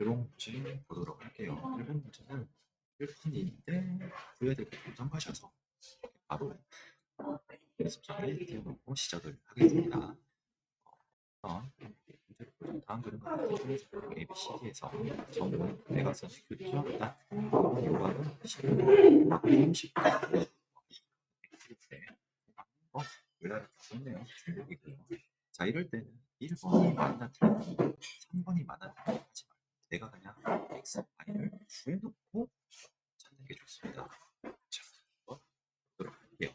이번 문제 보도록 할게요. 1번 문제는 1분인데 구해야 될 게 동상하셔서 바로 연습장에 띄워놓고 시작을 하겠습니다. 문제를 보죠. 다음 그림과 같은 ABCD에서 점은 대각선의 교점 단 요각은 30도 왜 좋네요. 중국이고요. 자, 이럴 때는 1번이 맞나 틀리나 3번이 맞나 틀리나 하지 말고 내가 그냥 x, y를 구해놓고 찾는 게 좋습니다. 자, 한번 보도록 할게요.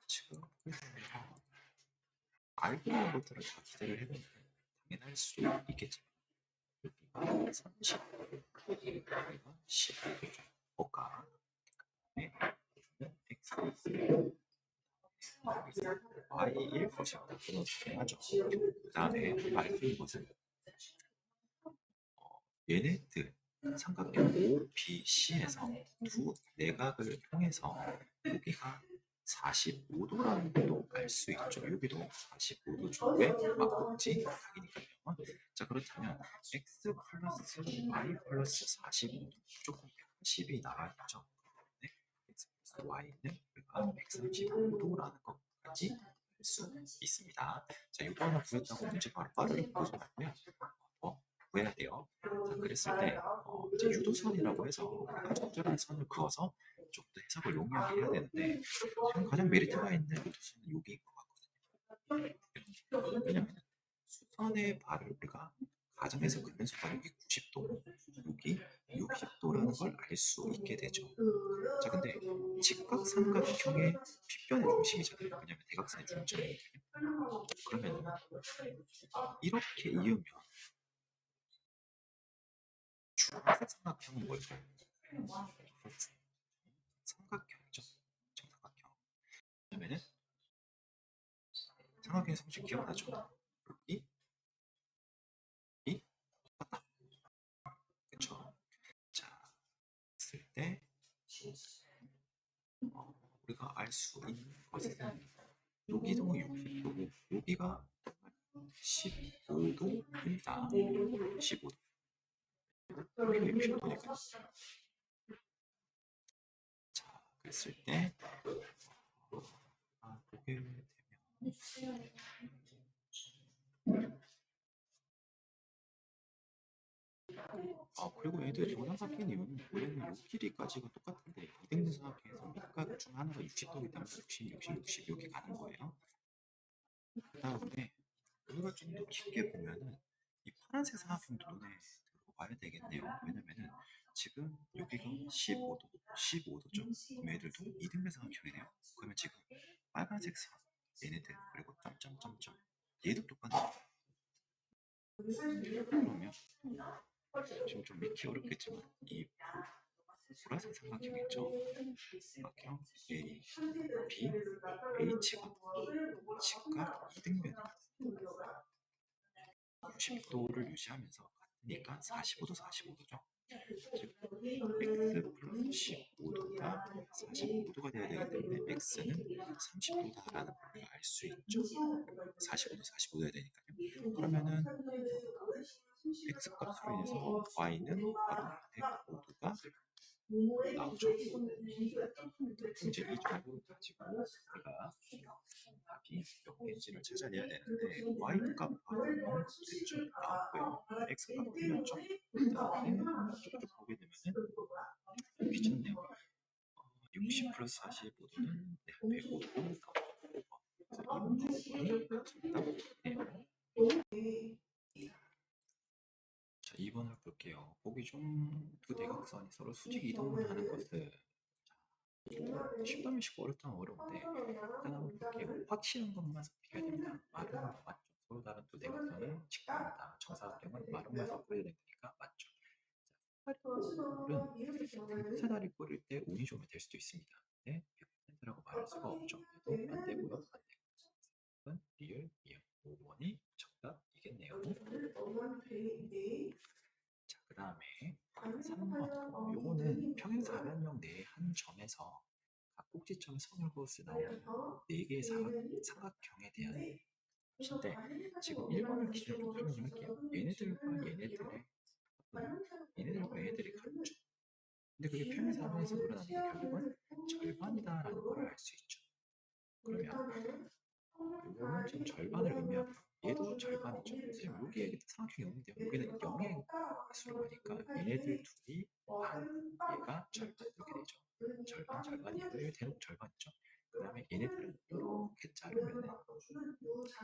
지금 알고 있는 것들을 다 기대를 해보면 당연할 수 있겠지만 여기가 30, 여기가 12죠. 뭐가 x, y1 것이다. 하죠. 그 다음에 우리가 알고 있는 것은 얘네들 삼각형 OBC에서 두 내각을 통해서 여기가 45도라는 것도 알 수 있죠. 여기도 45도 쪽에 막꼭지 각이니까요. 자, 그렇다면 x 플러스 y 플러스 45도 무조건 180이 나와야죠. 네? x 플러스 y는 우리가 135도라는 것까지 알 수 있습니다. 자, 이거는 구했다고 문제 바로 보지 말고요. 구해야 돼요. 자, 그랬을 때 이제 유도선이라고 해서 우리가 적절한 선을 그어서 좀 더 해석을 용이하게 해야 되는데 지금 가장 메리트가 있는 유도선은 여기인 것 같거든요. 왜냐하면 수선의 발을 우리가 가정에서 긋는 수가 여기 90도, 여기 60도라는 걸 알 수 있게 되죠. 자, 근데 직각삼각형의 빗변의 중심이잖아요. 왜냐하면 대각선의 중점이거든요. 그러면 이렇게 이으면 주황색 삼각형은 뭘까요? 삼각형이죠. 정삼각형. 그러면은 삼각형의 성질 기억나죠? 여기, 이, 맞다. 그쵸? 자, 했을 때 우리가 알 수 있는 것은 여기도 60도고 여기가 15도입니다. 15도. 여기가 60도니까. 자, 그랬을 때 보게 되면 그리고 얘들 정삼각형의 이유는 원래는 요 길이까지가 똑같은데 이등분 삼각형에서 밑각 중 하나가 60도이기 때문에 60, 60, 60 이렇게 가는 거예요. 그 다음에 우리가 좀 더 깊게 보면은 이 파란색 삼각형도 눈에 들어봐야 되겠네요. 왜냐면은 지금 여기가 15도, 15도죠. 그럼 얘들도 이등분 삼각형이네요. 그러면 지금 빨간색 선, 얘네들 그리고 점점점점 얘도 똑같네요. 그러면 지금 좀 믿기 어렵겠지만 이 보라색 삼각형 있죠? 삼각형 A, B, H가 직각 이등변입니다. 60도를 유지하면서 같으니까 45도, 45도죠. 즉 x 플러스 15도가 45도가 돼야 되기 때문에 x는 30도다라는 걸 알 수 있죠. 45도, 45도 해야 되니까요. 그러면은 x 값으로 인해서 y는 바로 105도가 나오죠. 이제 이 정보를 가지고 우리가 답이 몇 개인지를 찾아내야 되는데 y 값 바로 0 됐죠. 나왔고요. x 값 틀렸죠. 그다음에 쭉쭉 보게 되면은 귀찮네요. 60 플러스 45도는 105도 나오죠. 그래서 2번 정답이네요. 자, 2번을 볼게요. 보기 좀 두 대각선이 서로 수직 이동을 하는 것을 쉽다면 쉽고 어렵다면 어려운데 일단 한번 볼게요. 확실한 것만 섞여야 됩니다. 말은 맞죠. 서로 다른 두 대각선은 직각이다. 정사각형은 마름만 섞어야 되니까 맞죠. 사다리꼴은 사다리 꼴일 때 운이 좋으면 될 수도 있습니다. 근데 100%라고 말할 수가 없죠. 그래도 안 되고요. 안 되고. 리을, 이응, 5번이 정답이겠네요. 자, 그 다음에 3번. 요거는 평행사변형 내의 한 점에서 각 꼭지점에 선을 그어서 나오는 4개의 삼각형에 대한 값인데 지금 1번을 기준으로 설명할게요. 얘네들과 얘네들이 같죠. 근데 그게 평행사변에서 일어나는 게 결국은 절반이다라는 걸 알 수 있죠. 그러면 이거는 지금 절반을 의미하고 얘도 절반이죠. 선생님 여기에 삼각형이 없는데요. 여기는 0의 수로 가니까 얘네들 둘이 반, 얘가 절반 이렇게 되죠. 절반, 절반이에요. 여기 대놓고 절반이죠. 그 다음에 얘네들은 이렇게 자르면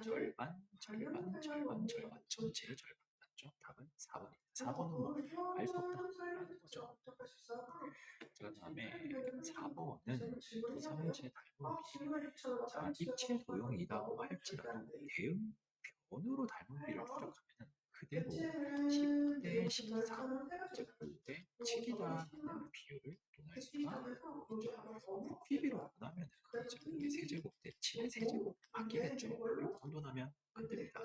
절반, 절반, 절반, 절반, 전체의 절반 맞죠? 답은 4번입니다. 4번은 뭐 알 수 없다라는 거죠. 그 다음에 4번은 두3인체 닮은 비. 자, 입체 도형이라고 할지라도 대응 변으로 닮은 비를 추적하면 그대로 10대 14, 즉 5대 7이다라는 비율을 논할 수가 있죠. PB로 본하면 이제 이게 세제곱 대 7의 세제곱 바뀌겠죠. 이거 혼돈하면 안 됩니다.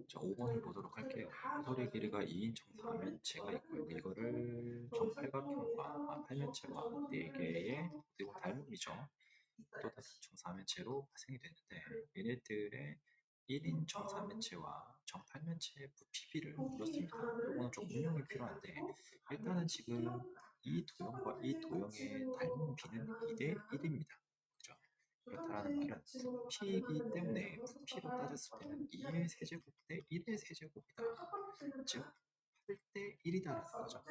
자, 5번을 보도록 할게요. 구설의 길이가 2인 정사면체가 있고요. 이거를 정팔각형과 팔면체와 4개의 그리고 닮음이죠. 또 다른 정사면체로 파생이 되는데 얘네들의 1인 정사면체와 정팔면체의 부피비를 물었습니다. 이거는 좀 응용이 필요한데 일단은 지금 이 도형과 이 도형의 닮은 비는 2대 1입니다. 그죠? 그렇다라는 말은 부피이기 때문에 부피로 따졌을 때는 2의 세제곱 대 1의 세제곱이다. 즉 8대 1이다라는 거죠.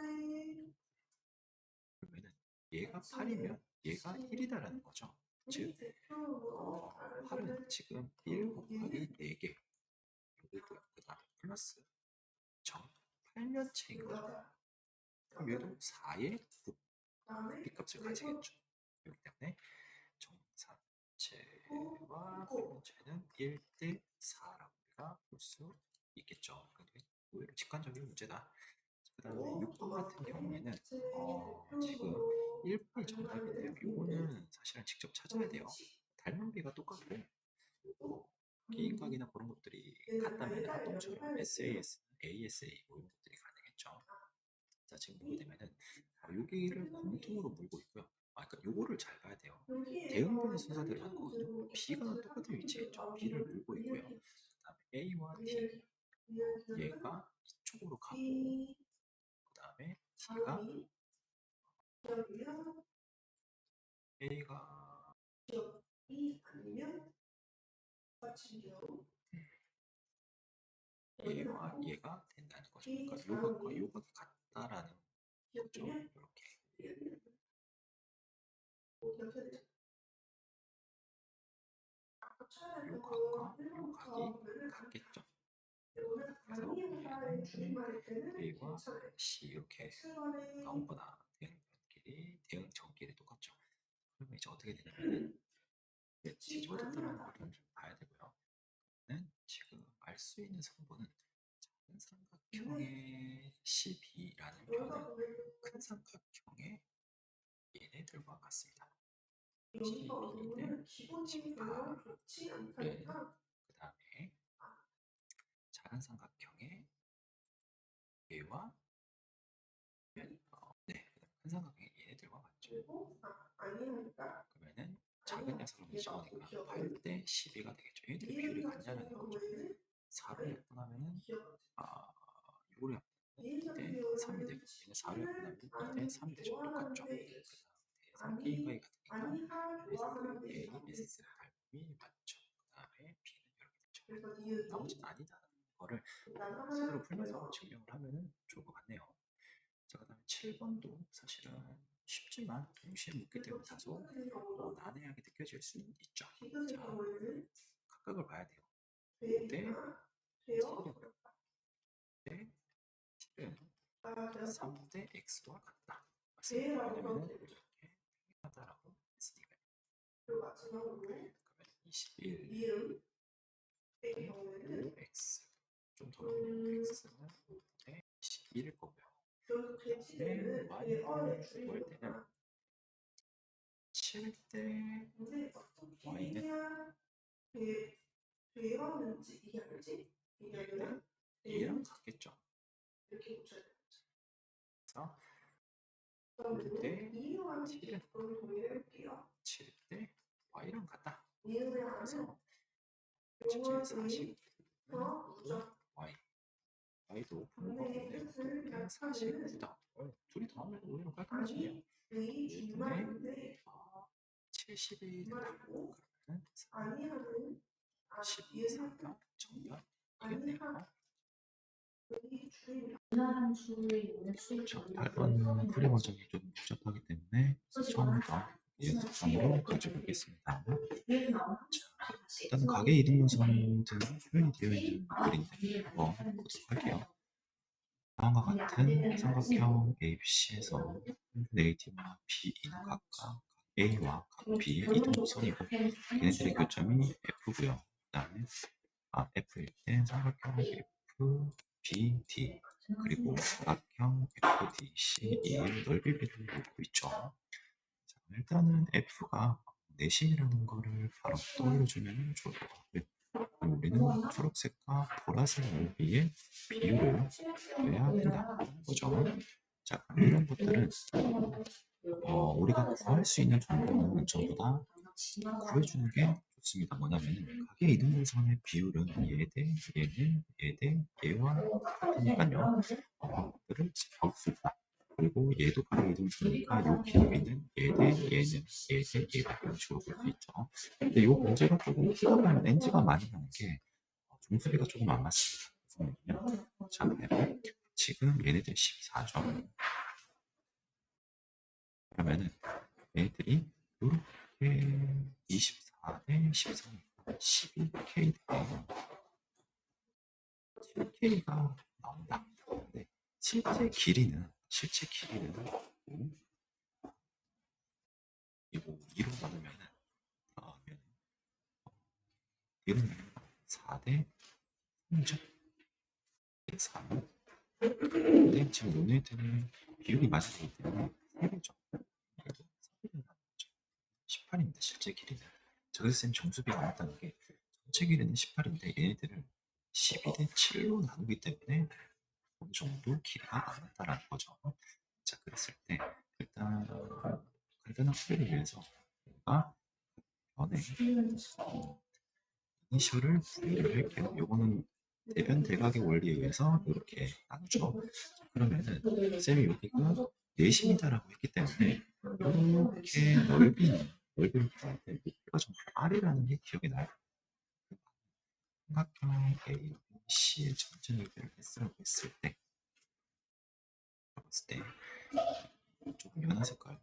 그러면은 얘가 8이면 얘가 1이다라는 거죠. 즉 8은 지금 1 곱하기 4개 여기도 그 다음에 플러스 정 8면체인 거죠. 그럼 얘도 4의 부피값을 가지겠죠. 그렇기 때문에 정사체와 팔면체는 1대 4라고 우리가 볼 수 있겠죠. 오히려 직관적인 문제다. 그 다음에 6번 같은 경우에는 지금 1번이 정답인데요. 이거는 사실은 직접 찾아야 돼요. 닮은 비가 똑같고 기인각이나 그런 것들이 같다면 합동처럼 SAS, ASA 뭐 이런 것들이 가능했죠. 자, 지금 보게 되면은 여기를 공통으로 물고 있고요. 그러니까 요거를 잘 봐야 돼요. 대응되는 순서대로 하는 거거든요. B가 똑같은 위치에 있죠. B를 물고 있고요. 그다음에 A와 D 얘가 이쪽으로 가고 그다음에 D가 A가 얘와 얘가 된다는 거죠. 그러니까 요각과 요각이 같다라는 거죠. 이렇게 요각과 요각이 같겠죠. 그래서 A와 C 이렇게 나오거나 대응 전끼리 똑같죠. 그러면 이제 어떻게 되냐면은 뒤집어졌다는 걸 좀 봐야 되고요. 지금 알 수 있는 성분은 작은 삼각형의 12라는 변은 큰 삼각형의 얘네들과 같습니다. 12대 18은 그 다음에 작은 삼각형의 얘와 네, 큰 삼각형의 얘네들과 같죠. 그러면은 작은 녀석을 집어넣으니까 8대 12가 되겠죠. 얘네들의 비율이 같냐는 거죠. 4로 약분하면은 6으로 약분하면 2대 3이 되고 얘는 4로 약분하면 2대 3이 되죠. 똑같죠. 그 다음 대상기인과의 같으니까 S, A, S 닮음이 맞죠. 그 다음에 B는 이렇게 되죠. 나머지는 아니다라는 거를 스스로 풀면서 증명을 하면은 좋을 것 같네요. 자, 그 다음에 7번도 사실은 쉽지만 동시에 묻기 때문에 다소 난해하게 느껴질 수 있죠. 자, 각각을 봐야 돼요. 5대 7이고요. 대 7은 3대 x와 같다. 맞습니다. 왜냐면은 이렇게 평행하다라고 했으니까요. 그러면 21 5x 좀 더 많네요. x는 5대 21일 거고요. 그다음에 y를 구할 때는 7대 y는 얘는 a랑 같겠죠. 그래서 5대 7은 7대 y랑 같다. 그래서 실제 40 y y도 분모가 없네요. 49다. 둘이 더하면 오히려 깔끔해지네요. 얘분의 70이 된다고 그러면 12 4가 정답이겠네요. 자, 8번 풀이 과정이 좀 복잡하기 때문에 처음부터 예습점으로 가져보겠습니다. 일단 가게 이름 요소는 표현이 되어 있는 글인데 한번 구독할게요. 다음과 같은 삼각형 ABC에서 네이티브와 B인 각각 A와 각 B의 이등분선이고 걔네들의 교점이 F고요. 그 다음에 F일 때 삼각형 F, B, D 그리고 사각형 FDC의 넓이비를 놓고 있죠. 자, 일단은 F가 내심이라는 거를 바로 떠올려주면 좋을 것 같고요. 우리는 초록색과 보라색 넓이의 비율을 구해야 된다는 거죠. 자, 이런 것들은 우리가 구할 수 있는 정보는 전부 다 구해주는 게 좋습니다. 뭐냐면 각의 이등분선의 비율은 얘 대 얘는 얘 대 얘와 같으니까요. 그들을 볼 수 있다. 그리고 얘도 각의 이등분선이니까 이 비율이는 얘 대 얘는 얘 대 얘다 이런 식으로 볼 수 있죠. 근데 이 문제가 조금 키가 많은 NG가 많이 나는 게 종수비가 조금 안 맞습니다. 자, 그러면 지금 얘네들 14죠. 그러면은 얘들이 이렇게 24 대 13이니까 12K 대 7K가 나온다. 근데 실제 길이는 이거 2로 나누면은 이러면 4 대 3이죠. 3. 근데 지금 요네들은 비율이 맞아지기 때문에 3배죠. 그래도 3배는 나누죠. 18인데 실제 길이는. 자, 그래서 쌤 정수비가 맞다는 게 전체 길이는 18인데 얘네들을 12 대 7로 나누기 때문에 어느 정도 길이가 안 맞다라는 거죠. 자, 그랬을 때 일단 간단한 풀이를 위해서 우리가 변의 이니셜을 풀이를 할게요. 요거는 대변 대각의 원리에 의해서 이렇게 나누죠. 그러면은 쌤이 여기가 내심이다라고 했기 때문에 이렇게 넓이를 구할 때 높이가 전부 R이라는 게 기억이 나요. 삼각형 A, B, C의 전체 넓이를 S라고 했을 때 조금 연한 색깔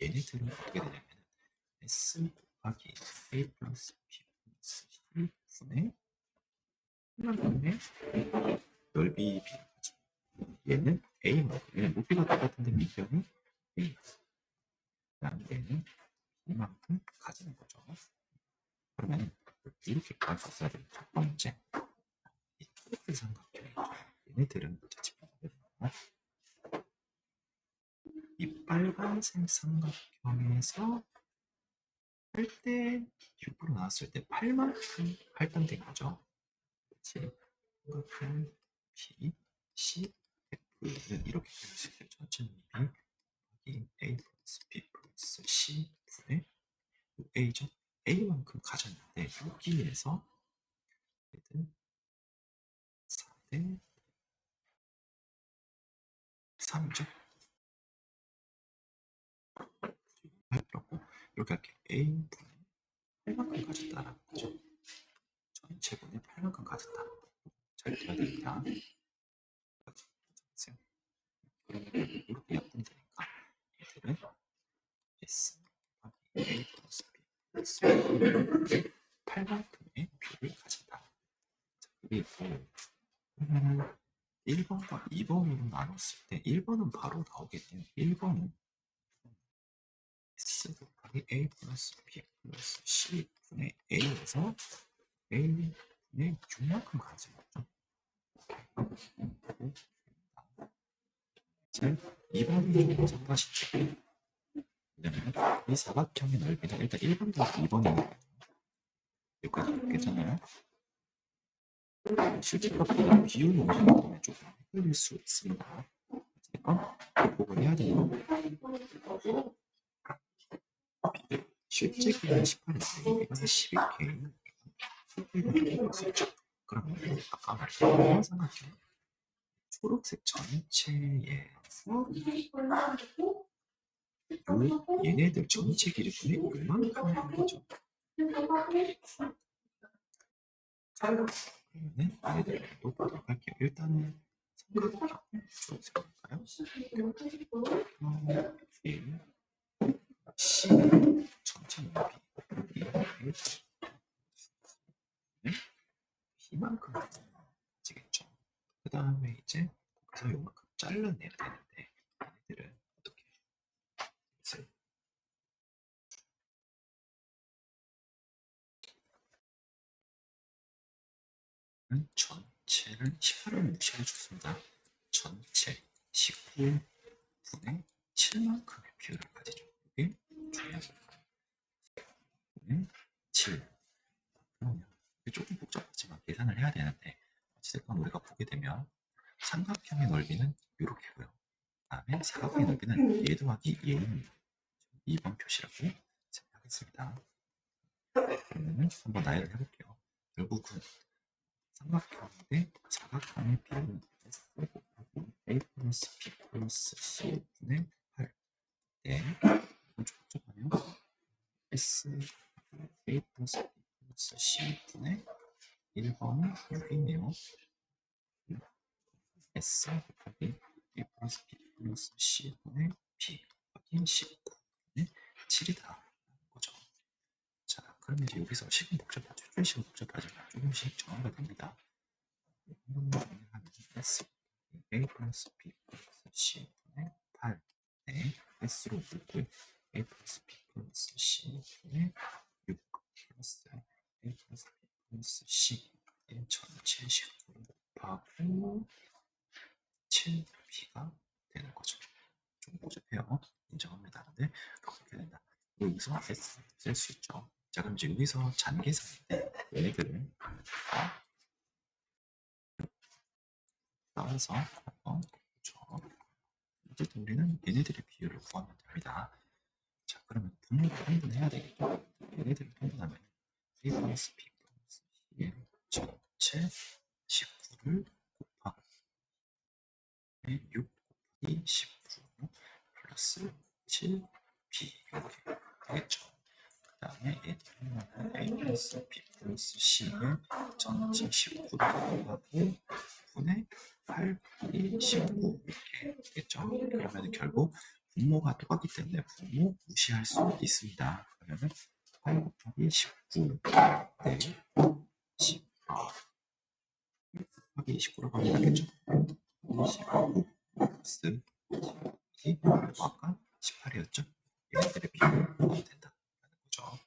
얘네들은 어떻게 되냐면 S 곱하기 A 플러스 B 플러스 C 분의 삼각형의 넓이 비례하죠. 얘는 A만큼, 얘는 높이가 똑같은데 밑변이 A. 그다음 얘는 B만큼 가지는 거죠. 그러면 이렇게 구할 수 있어야 돼요. 첫 번째, 이 트리플 삼각형이죠. 얘네들은 이 빨간색 삼각형에서 8대 6으로 나왔을 때 8만큼 할당된 거죠. 그치? 삼각형 B, C, F는 이렇게 될 수 있어요. 전체 넓이 A 플러스 B 플러스 C 분의 A죠. A만큼 가졌는데 여기에서 얘는 4대 3이죠. 할 필요 없고 이렇게 할게. A 분의 8만큼 가졌다라는 거죠. 전체분의 8만큼 가졌다. 잘 돼야 됩니다. 그러면 이렇게 약분되니까 얘들은 S A 플러스 B 플러스 8만큼의 비율을 가진다. 그게 있고 그러면은 1번과 2번으로 나눴을 때 1번은 바로 나오겠네요. 1번은 S 곱하기 A 플러스 B 플러스 C 분의 A에서 A 분의 6만큼 가진 거죠. 자, 2번으로 정하시죠. 왜냐면 이 사각형의 넓이는 일단 1번과 2번이 여기까지 있겠잖아요. 실제 값보다 비율이 오시기 때문에 조금 헷갈릴 수 있습니다. 어쨌건 구분해야 되는 거. 실제 길이는 18인데 여기가 12K 핑크색이 볼 수 있죠. 그러면 아까 말했던 삼각형 초록색 전체에서 얘네들 전체 길이분이 얼만큼 하는 거죠? 그러면 얘네들 또 보도록 할게요. 일단은 삼각형 초록색 볼까요? 1, C 전체 넓이 이만큼 되겠죠. 그 다음에 이제 거기서 요만큼 잘라내야 되는데 얘네들은 어떻게 해서 전체를 18을 무시해 줬습니다. 전체 19분의 7만큼의 비율을 가지죠. 이게 중요하죠. 7. 그러면 이게 조금 복잡하지만 계산을 해야 되는데 어찌됐건 우리가 보게 되면 삼각형의 넓이는 이렇게고요. 다음에 사각형의 넓이는 얘 더하기 얘는 2번 표시라고 생각하겠습니다. 그러면 한번 나열을 해볼게요. 결국은 삼각형인데 사각형의 비율은 S 곱하기 A 플러스 B 플러스 C분의 8. 네, 이건 좀 복잡하네요. S A 플러스 B 플러스 C분의 1번은 6이네요. S 곱하기 A 플러스 B 플러스 C분의 B 확인 19분의 7이다. 거죠. 자, 그러면 이제 여기서 식은 복잡하죠. 조금씩 복잡하지만 조금씩 정화가 됩니다. S A 플러스 B 플러스 C분의 8. 네, S로 묶고요. A 플러스 B 플러스 C분의 6 플러스 A 플러스 B 플러스 C 전체 19를 곱하고 7B가 되는 거죠. 좀 복잡해요. 인정합니다. 근데 그렇게 된다. 여기서 S 쓸 수 있죠. 자, 그럼 이제 여기서 잔계산인데 얘네들을 따라서 한번 보죠. 어쨌든 우리는 얘네들의 비율을 구하면 됩니다. 자, 그러면 분모를 통분해야 되겠죠. 얘네들을 통분하면 A 플러스 B 플러스 C의 전체 19를 곱하고 6 곱하기 19 플러스 7B 이렇게 되겠죠. 그 다음에 A 플러스 B 플러스 C의 전체 19를 곱하고 분의 8 곱하기 19 이렇게 되겠죠. 그러면 결국 분모가 똑같기 때문에 분모 무시할 수 있습니다. 그러면 8 곱하기 19 네, 10 곱하기 29라고 하면 되겠죠. 19 플러스 아까 18이었죠. 얘네들의 비율을 구하면 된다는 거죠.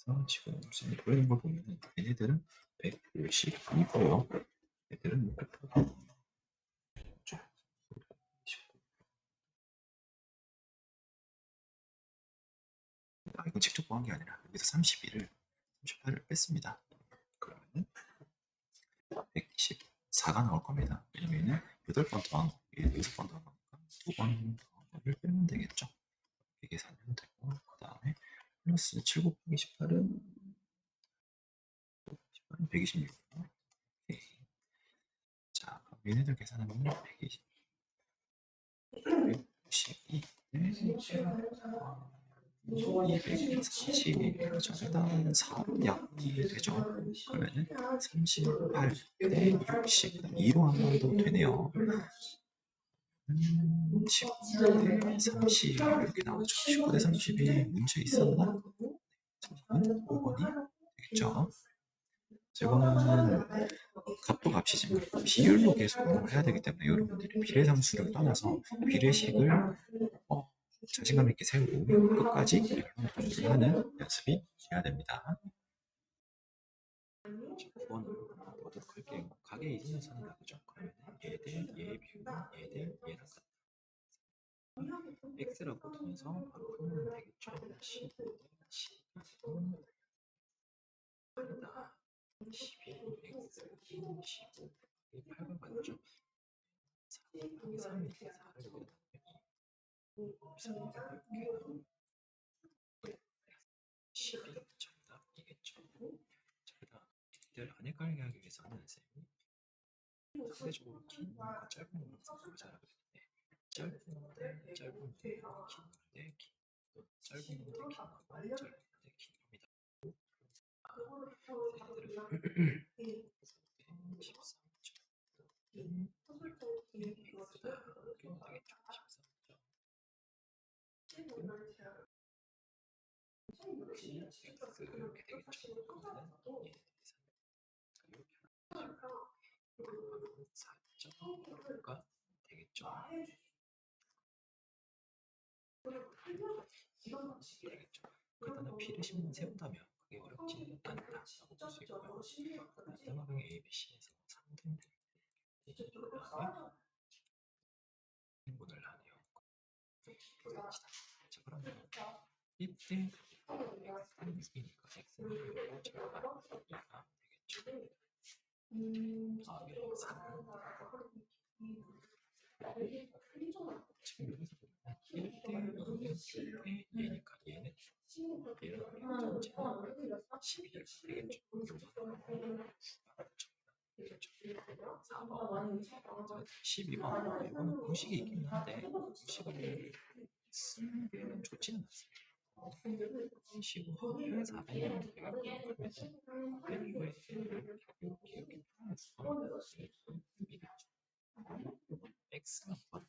그래서 지금 무슨 보이는 걸 보면 얘네들은 152고요. 얘들은 곱하기 이건 직접 구한 게 아니라 여기서 38을 뺐습니다. 그러면 114가 나올 겁니다. 왜냐면 8번 더한 거, 6번 더한 거니까 2번 더한 거를 빼면 되겠죠. 이렇게 계산하면 되고, 그 다음에 플러스 7 곱하기 18은 126. 오케이. 자, 그럼 얘네들 계산하면 120. 112. 240. 일단 4로 약분이 되죠. 그러면은 38 대 60. 2로 한 번 더 되네요. 19 대 30 이렇게 나오죠. 19 대 30이 문제 있었나? 5번이 되겠죠. 이거는 값도 값이지만 비율로 계속 운영을 해야 되기 때문에 여러분들이 비례상수를 떠나서 비례식을 자신감 있게 세우고 끝까지 결론 도출을 하는 연습이 돼야 됩니다. 9번으로 보도록 할게요. 가게 이진선이다. 그죠? 그러면 얘 대 얘의 비율은 얘 대 얘랑 같다. x라고 두면서 바로 풀면 되겠죠. 15 대 12는 8이다. 12x 15 8번 맞죠? 4 곱하기 3인데 4를 여기다 넣으면 12 정답이겠죠. 자, 그다음 이들 안 헷갈리게 하기 위해서는 쌤이 상대적으로 긴 거와 짧은 거를 구분하라 그랬는데 짧은 건데 짧은 건데 긴 건데 긴 거, 짧은 건데 긴 거고 짧은 건데 긴 겁니다. 얘들은 13점 되겠죠. 13점 이렇게 되겠죠. 그러면은 얘 이렇게 4점가 되겠죠. 되겠죠. 그러다가 B를 세운다면 그게 어렵지 않다라고 볼 수 있고요. 마지막에 ABC에서 3등 분을 하네요. 자, 그러면 이때 X는 6이니까 X는 6을 제곱하면 2가 되겠죠. 다음에 3은 지금 여기서 보면 1대 2대 얘니까 얘는 얘랑 전체는 12가 되겠죠. 4번 12번 이거는 공식이 있긴 한데 공식을 쓰기는 좋지는 않습니다. 15에 400은 맨 이후에 이렇게 x가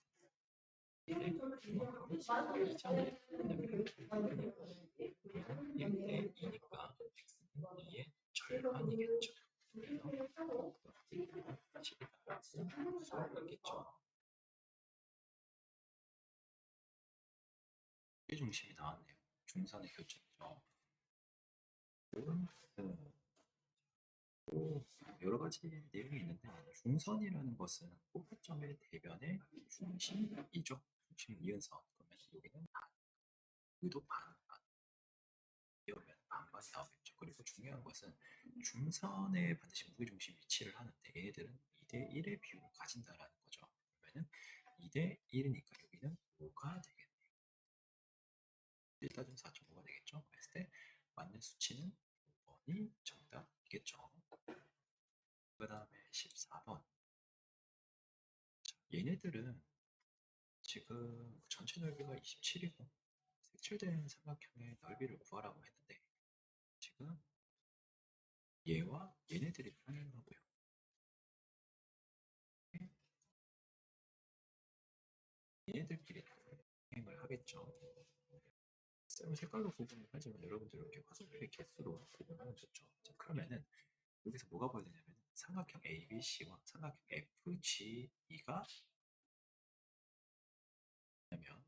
뭐가 이전에 1대 2니까 x는 2의 절반이겠죠. 이겠죠. 중심이 나왔네요. 중선의 교점이죠. 여러 가지 내용이 있는데 중선이라는 것은 꼭지점의 대변의 중심이죠. 중심 이은선. 그러면 여기는 반, 여기도 반, 이러면 반반이 나오겠죠. 그리고 중요한 것은 중선에 반드시 무게중심 위치를 하는데 얘네들은 2대 1의 비율을 가진다라는 거죠. 그러면은 2대 1이니까 여기는 5가 되겠네요. 1따지면 4.5가 되겠죠. 그랬을 때 맞는 수치는 5번이 정답이겠죠. 그 다음에 14번. 얘네들은 지금 전체 넓이가 27이고 색칠된 삼각형의 넓이를 구하라고 했는데 지금 얘와 얘네들이 평행하고요. 얘네들끼리 평행을 하겠죠. 쌤은 색깔로 구분을 하지만 여러분들 이렇게 화살표의 개수로 구분하면 좋죠. 자, 그러면은 여기서 뭐가 보여야 되냐면 삼각형 ABC와 삼각형 FGE가 냐면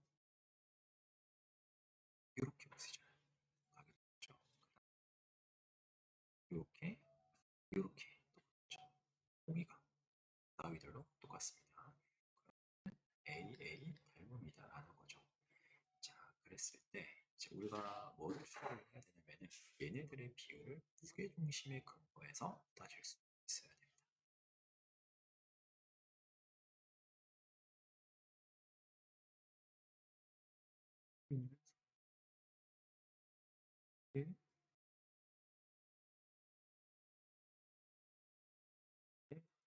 이렇게 보시잖아요. 가겠죠. 이렇게 이렇게 똑같죠. 공이가 따위들로 똑같습니다. AA 닮음이다라는 거죠. 자, 그랬을 때 이제 우리가 뭐를 추가를 해야 되냐면은 얘네들의 비율을 무게중심의 근거에서 따질 수 있어야 됩니다. 음.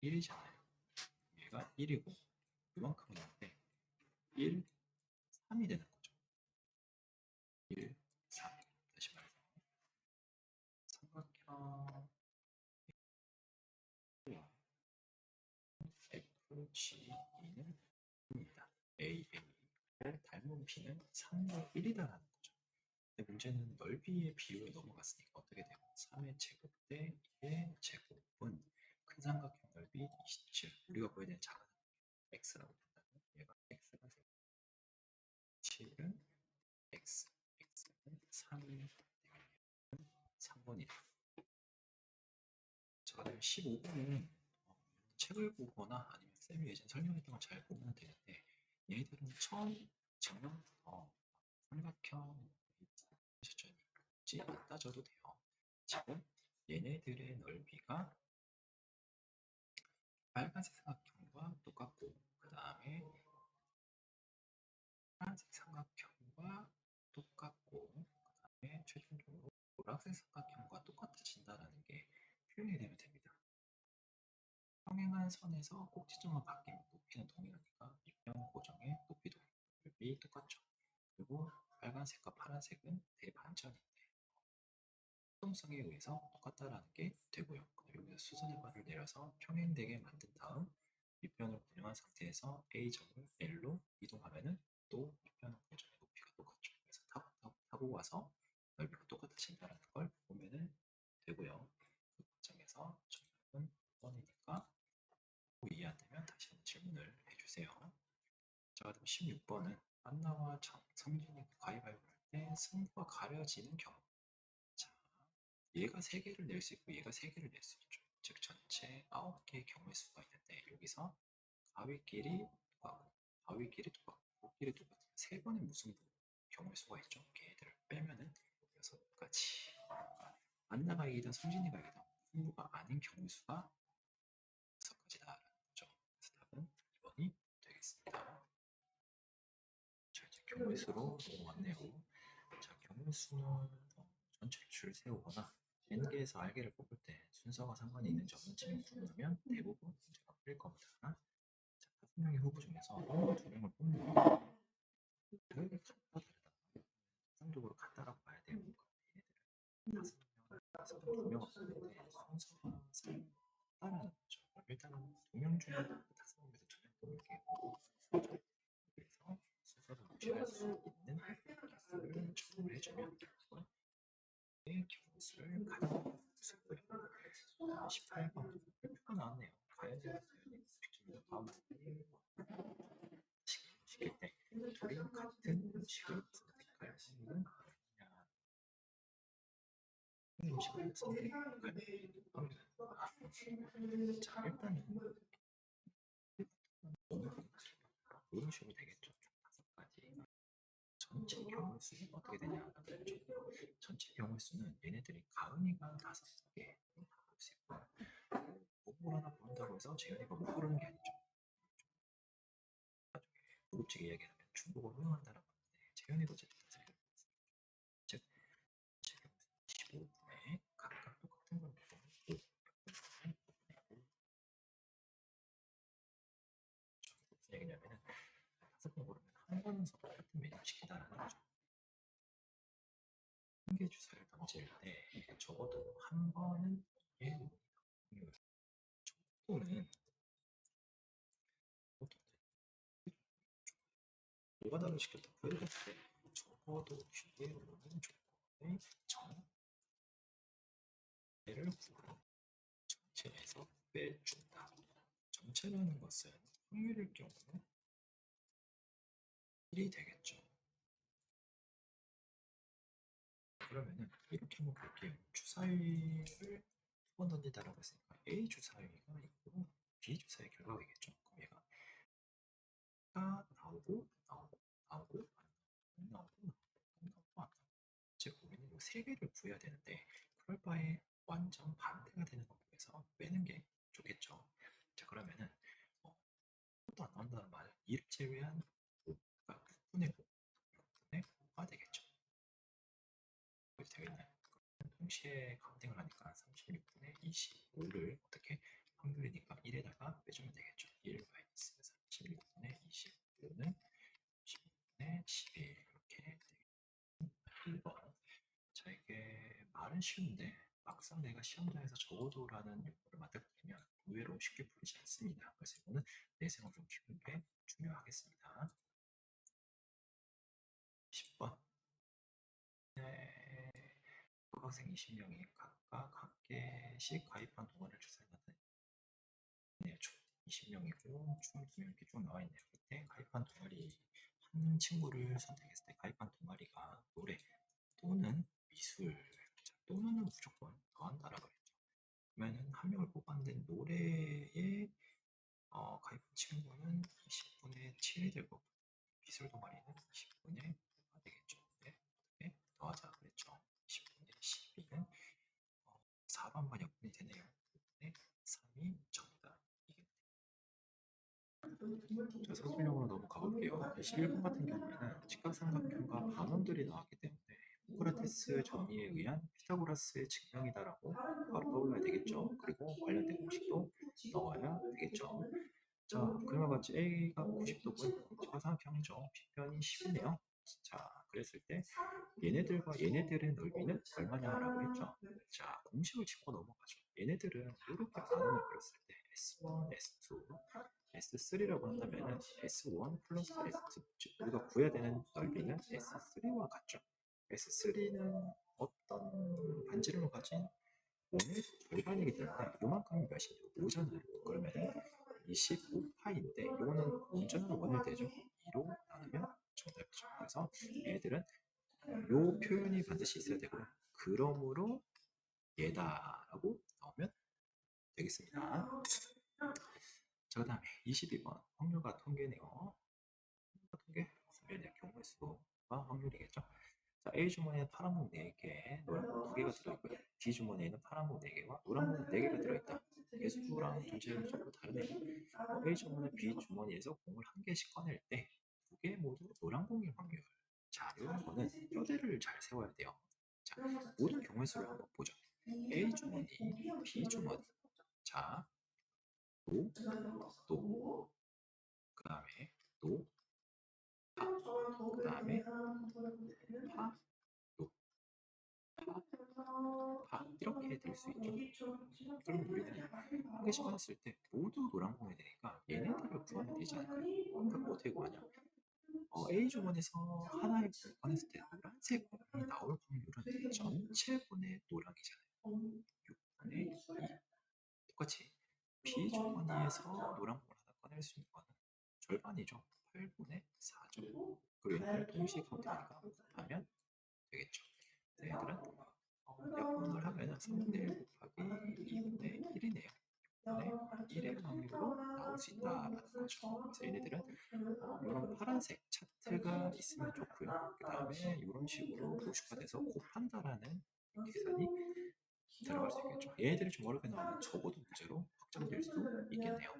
1이잖아요. 얘가 1이고 이만큼은 있는데 1, 3이 되는 거죠. 1, 3. 다시 말해서 삼각형 FGE는 입니다. AA를 닮은 B는 3의 1이다라는 거죠. 근데 문제는 넓이의 비율을 넘어갔으니까 어떻게 돼요? 3의 제곱 대 2의 제곱은 큰 삼각형 넓이 27. 우리가 구해야 되는 작은 x라고 본다면 얘가 x가 되고 7은 x, x는 3이 3번이다. 자, 그다음에 15번은 책을 보거나 아니면 쌤이 예전 설명했던 걸 잘 보면 되는데 얘들은 처음 작년부터 삼각형 하셨죠? 굳이 안 따져도 돼요. 지금 얘네들의 넓이가 빨간색 삼각형과 똑같고 그 다음에 파란색 삼각형과 똑같고 그 다음에 최종적으로 노란색 삼각형과 똑같아진다는 게 표현이 되면 됩니다. 평행한 선에서 꼭지점만 바뀌면 높이는 동일하니까 밑변 고정의 높이도 넓이 똑같죠. 그리고 빨간색과 파란색은 대반전인데 활동성에 의해서 똑같다라는 게 되고요. 그리고 수선의 발을 내려서 평행되게 만든 다음 밑변을 고정한 상태에서 A점을 L로 이동하면은 또 밑변 고정의 높이가 똑같죠. 그래서 타고 와서 넓이가 똑같아진다는 걸 보면은 되고요. 그 과정에서 정답은 5번이니까 이해 안 되면 다시 한번 질문을 해주세요. 자, 그럼 16번은 안나와 성진이 가위바위보 할 때 승부가 가려지는 경우. 자, 얘가 3개를 낼 수 있고 얘가 3개를 낼 수 있죠. 즉 전체 9개의 경우의 수가 있는데 여기서 가위끼리 똑같고 가위끼리 똑같고 목끼리 똑같은 3번의 무승부 경우의 수가 있죠. 걔들을 빼면은 6가지. 안나가 이기든 성진이가 이기든 승부가 아닌 경우의 수가 6가지다라는 거죠. 그래서 답은 2번이 되겠습니다. 자, 이제 경우의 수로 넘어왔네요. 자, 경우의 수는 전체를 줄 세우거나 n개에서 r개를 뽑을 때 순서가 상관이 있는지 없는지를 구분하면 대부분 문제가 풀릴 겁니다. 자, 5명의 후보 중에서 2명을 뽑는 거 같다 다르다. 통상적으로 같다라고 봐야 돼요. 얘네들은 5명, 2명을 뽑는데 순서가 상다라는 거죠. 일단은 2명 중에 5명에서 2명 뽑을게요. 그래서 순서를 무시할 수 있는 개수를 적용을 해주면 경수를 가져갈 수 있고요. 18번 표가 나왔네요. 가야지 음식점에서 다음 시킬 때 둘이 같은 음식을 선택할 수 있는 음식을 선택할 확률은 자, 일단은 이런 식으로 되겠죠. 5가지 전체 경우 수는 어떻게 되냐? 전체 경우 수는 얘네들이 가은이가 5개 볼 수 있고 목을 하나 고른다고 해서 재현이가 못 고르는 게 아니죠. 나중에 고급지게 이야기하면 중국어 훌륭한다라고 하는데 재현이도 어쨌든 즉 전체 경우 수 15분에 각각 똑같은 걸 보고 무슨 얘기냐면은 5번 고르면 한 번에서 똑같은 메뉴 시키다라는 거죠. 한 개 주사를 던질 때 적어도 한 번은 이게 정도는 노가다를 시켰다 보여줄 때 적어도 뒤에 오는 조건의 정례를 구하는 전체에서 빼준다. 전체라는 것은 확률일 경우는 1이 되겠죠. 그러면은 이렇게 한번 볼게요. 주사위를 2번 던진다라고 했으니까 A 주사위가 있고 B 주사위 결과이겠죠. 그럼 얘가 나오고 나오고 나오고 안 나오고 안 나오고 안 나오고 즉 우리는 이 3개를 구해야 되는데 그럴 바에 완전 반대가 되는 방법에서 빼는 게 좋겠죠. 자, 그러면은 아무것도 안 나온다는 말은 2를 제외한 5가 6분의 5, 6분의 5가 되겠죠. 그렇게 되겠나요? 동시에 카운팅을 하니까 36분의 25를 어떻게 확률이니까 1에다가 빼주면 되겠죠. 1 마이너스 36분의 25는 10분의 11 이렇게 되겠죠. 1번. 자, 이게 말은 쉬운데 막상 내가 시험장에서 적어도라는 요구를 맞닥뜨리면 의외로 쉽게 풀리지 않습니다. 그래서 이거는 내생을 좀 키우는 게 중요하겠습니다. 10번. 네. 학생 20명이 각각 각 개씩 가입한 동아리를 조사해봤더니 총 20명이고 총 2명 이렇게 쭉 나와 있네요. 그때 가입한 동아리 한 친구를 선택했을 때 가입한 동아리가 노래 또는 미술 또는 무조건 더한다라고 했죠. 그러면은 한 명을 뽑았는데 노래에 가입한 친구는 20분의 7이 될 거고 미술 동아리는 20분의 5가 되겠죠. 네, 어떻게 더하자 그랬죠. 20분의 12는 4반만 역분이 되네요. 네, 3이 정답. 자, 서술형으로 넘어가 볼게요. 21번 같은 경우에는 직각삼각형과 반원들이 나왔기 때문에 소크라테스 정리에 의한 피타고라스의 증명이다라고 바로 떠올려야 되겠죠. 그리고 관련된 공식도 넣어야 되겠죠. 자, 그림과 같이 A가 90도분, 정사각형이죠. B편이 10이네요. 자, 그랬을 때 얘네들과 얘네들의 넓이는 얼마냐라고 했죠. 자, 공식을 짚고 넘어가죠. 얘네들은 이렇게 반원을 그렸을 때 S1, S2, S3라고 한다면 S1 플러스 S2, 즉 우리가 구해야 되는 넓이는 S3와 같죠. S3는 어떤 반지름을 가진 원의 절반이기 때문에 요만큼이 몇이죠? 5잖아요. 그러면 25파인데 이거는 온전한 원을 대죠. 2로 나누면 정답이죠. 그래서 얘들은 요 표현이 반드시 있어야 되고요. 그러므로 얘다라고 나오면 되겠습니다. 자, 그 다음에 22번 확률과 통계네요. 통계, 분별의 경우의 수가 확률이겠죠. 자, A 주머니에 파란공 4개, 노란공 2개가 들어있고요. B 주머니에는 파란공 4개와 노란공 4개가 들어있다. 개수랑 전체적으로 다르네요. A 주머니, B 주머니에서 공을 1개씩 꺼낼 때 2개 모두 노란공일 확률. 자, 이런 거는 뼈대를 잘 세워야 돼요. 자, 모든 경우의 수를 한번 보죠. A 주머니, B 주머니. 자, 또, 그 다음에 또, 파, 그 다음에 파, 이렇게 될 수 있죠. 그럼 우리는 한 개씩 꺼냈을 때 모두 노란 공이 되니까 얘네들을 구하면 되지 않을까요? 그럼 어떻게 구하냐? A 주머니에서 하나의 공을 꺼냈을 때 노란색 공이 나올 확률은 전체 분의 노랑이잖아요. 6분의 2. 똑같이 B 주머니에서 노란 공을 하나 꺼낼 수 있는 거는 절반이죠. 8분의 4죠. 그리고 얘네들 동시에 카운트하니까 하면 되겠죠. 얘들은 약분을 하면 3분의 1 곱하기 2분의 1이네요. 6분의 1의 확률로 나올 수 있다라는 거죠. 그래서 얘네들은 이런 파란색 차트가 있으면 좋고요. 그 다음에 이런 식으로 도식화돼서 곱한다라는 계산이 들어갈 수 있겠죠. 얘네들이 좀 어렵게 나오면 적어도 문제로 확정될 수도 있겠네요.